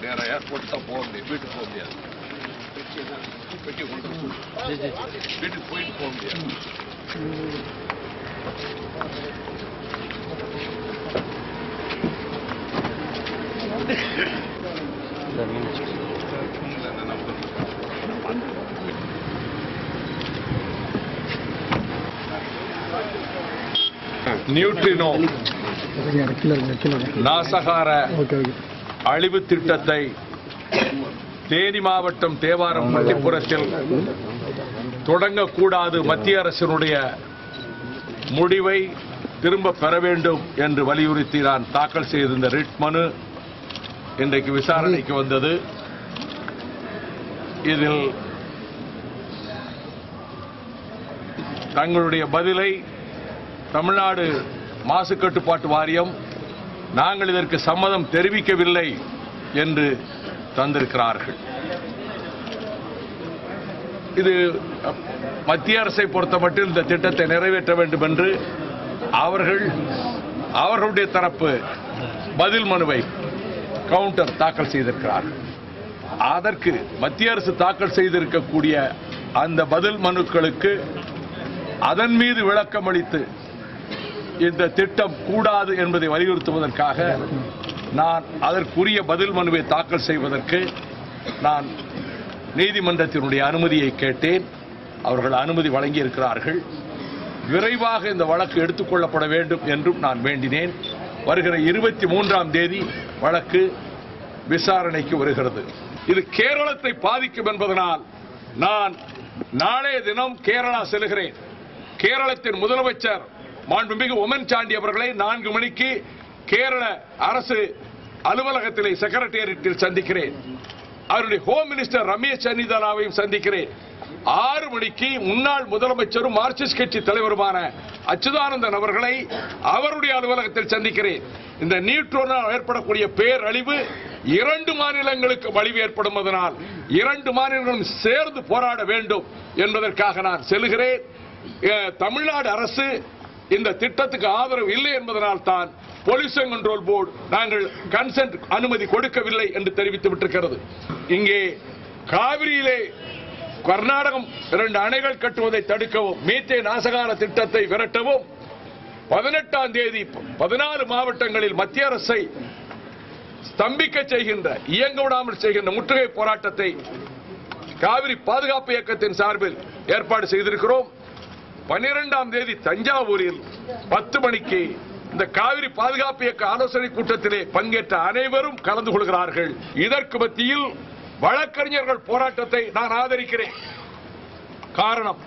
நேரம் ஏர்போர்ட் தான் போக முடியும், வீட்டுக்கு போக முடியாது. பெட்டி கொண்டு வீட்டுக்கு போயிட்டு போக முடியாது. நியூட்ரினோ நாசகார அழிவு திட்டத்தை தேனி மாவட்டம் தேவாரம் பட்டிப்புறத்தில் தொடங்கக்கூடாது, மத்திய அரசினுடைய முடிவை திரும்ப பெற வேண்டும் என்று வலியுறுத்தி நான் தாக்கல் செய்திருந்த ரிட் மனு இன்றைக்கு விசாரணைக்கு வந்தது. இதில் தங்களுடைய பதிலை தமிழ்நாடு மாசு கட்டுப்பாட்டு வாரியம் நாங்கள் இதற்கு சம்மதம் தெரிவிக்கவில்லை என்று தந்திருக்கிறார்கள். இது மத்திய அரசை பொறுத்தமட்டில் இந்த திட்டத்தை நிறைவேற்ற வேண்டும் என்று அவர்களுடைய தரப்பு பதில் மனுவை கவுண்டர் தாக்கல் செய்திருக்கிறார்கள். அதற்கு மத்திய அரசு தாக்கல் செய்திருக்கக்கூடிய அந்த பதில் மனுக்களுக்கு அதன் மீது விளக்கம் அளித்து இந்த திட்டம் கூடாது என்பதை வலியுறுத்துவதற்காக நான் அதற்குரிய பதில் மனுவை தாக்கல் செய்வதற்கு நான் நீதிமன்றத்தினுடைய அனுமதியை கேட்டேன். அவர்கள் அனுமதி வழங்கியிருக்கிறார்கள். விரைவாக இந்த வழக்கு எடுத்துக் கொள்ளப்பட வேண்டும் என்றும் நான் வேண்டினேன். வருகிற 23ஆம் தேதி வழக்கு விசாரணைக்கு வருகிறது. இது கேரளத்தை பாதிக்கும் என்பதனால் நான் நாளைய தினம் கேரளா செல்கிறேன். கேரளத்தின் முதலமைச்சர் மாண்புமிகு உம்மன் சாண்டி அவர்களை 4 மணிக்கு கேரள அரசு அலுவலகத்திலே செக்ரட்டேரியட்டில் சந்திக்கிறேன். அவருடைய ஹோம் மினிஸ்டர் ரமேஷ் சன்னிதானாவையும் சந்திக்கிறேன். 6 மணிக்கு முன்னாள் முதலமைச்சரும் மார்க்சிஸ்ட் கட்சி தலைவருமான அச்சுதானந்தன் அவர்களை அவருடைய அலுவலகத்தில் சந்திக்கிறேன். இந்த நியூட்ரினோவால் ஏற்படக்கூடிய பேரழிவு 2 மாநிலங்களுக்கு அழிவு ஏற்படுவதனால் 2 மாநிலங்களும் சேர்ந்து போராட வேண்டும் என்பதற்காக நான் செல்கிறேன். தமிழ்நாடு அரசு இந்த திட்டத்துக்கு ஆதரவு இல்லை என்பதனால் தான் பொல்யூஷன் கண்ட்ரோல் போர்டு நாங்கள் கன்சென்ட் அனுமதி கொடுக்கவில்லை என்று தெரிவித்து விட்டிருக்கிறது. இங்கே காவிரியிலே கர்நாடகம் 2 அணைகள் கட்டுவதை தடுக்கவும், மீத்தேன் நாசகார திட்டத்தை விரட்டவும் 18ஆம் தேதி 14 மாவட்டங்களில் மத்திய அரசை ஸ்தம்பிக்க செய்கின்ற, இயங்க விடாமல் செய்கின்ற முற்றுகை போராட்டத்தை காவிரி பாதுகாப்பு இயக்கத்தின் சார்பில் ஏற்பாடு செய்திருக்கிறோம். 12ஆம் தேதி தஞ்சாவூரில் 10 மணிக்கு இந்த காவிரி பாதுகாப்பு இயக்க ஆலோசனை கூட்டத்திலே பங்கேற்ற அனைவரும் கலந்து கொள்கிறார்கள். இதற்கு மத்தியில் வழக்கறிஞர்கள் போராட்டத்தை நான் ஆதரிக்கிறேன். காரணம்,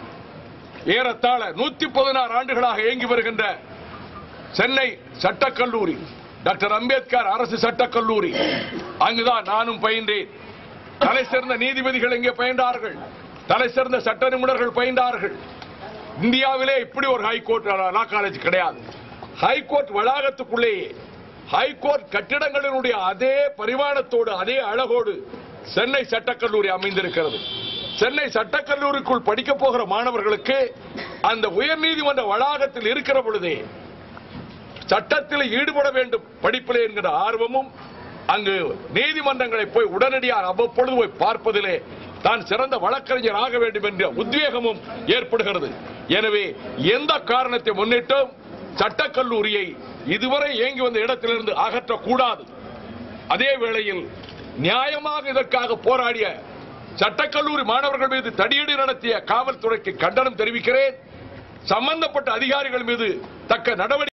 ஏறத்தாழ 116 ஆண்டுகளாக இயங்கி வருகின்ற சென்னை சட்டக்கல்லூரி, டாக்டர் அம்பேத்கர் அரசு சட்டக்கல்லூரி, அங்குதான் நானும் பயின்றேன். தலை சிறந்த நீதிபதிகள் இங்கே பயின்றார்கள், தலை சிறந்த சட்ட நிபுணர்கள் பயின்றார்கள். இந்தியாவிலே இப்படி ஒரு ஹைகோர்ட் லா காலேஜ் கிடையாது. ஹைகோர்ட் வளாகத்துக்குள்ளேயே ஹைகோர்ட் கட்டிடங்களினுடைய அதே பரிமாணத்தோடு அதே அழகோடு சென்னை சட்டக்கல்லூரி அமைந்திருக்கிறது. சென்னை சட்டக்கல்லூரிக்குள் படிக்க போகிற மாணவர்களுக்கு அந்த உயர்நீதிமன்ற வளாகத்தில் இருக்கிற பொழுதே சட்டத்தில் ஈடுபட வேண்டும் படிப்பிலே என்கிற ஆர்வமும், அங்கு நீதிமன்றங்களை போய் உடனடியாக அவ்வப்பொழுது போய் பார்ப்பதிலே தான் சிறந்த வழக்கறிஞர் ஆக வேண்டும் என்ற உத்வேகமும் ஏற்படுகிறது. எனவே எந்த காரணத்தை முன்னிட்டும் சட்டக்கல்லூரியை இதுவரை இயங்கி வந்த இடத்திலிருந்து அகற்றக்கூடாது. அதே வேளையில் நியாயமாக இதற்காக போராடிய சட்டக்கல்லூரி மாணவர்கள் மீது தடியடி நடத்திய காவல்துறைக்கு கண்டனம் தெரிவிக்கிறேன். சம்பந்தப்பட்ட அதிகாரிகள் மீது தக்க நடவடிக்கை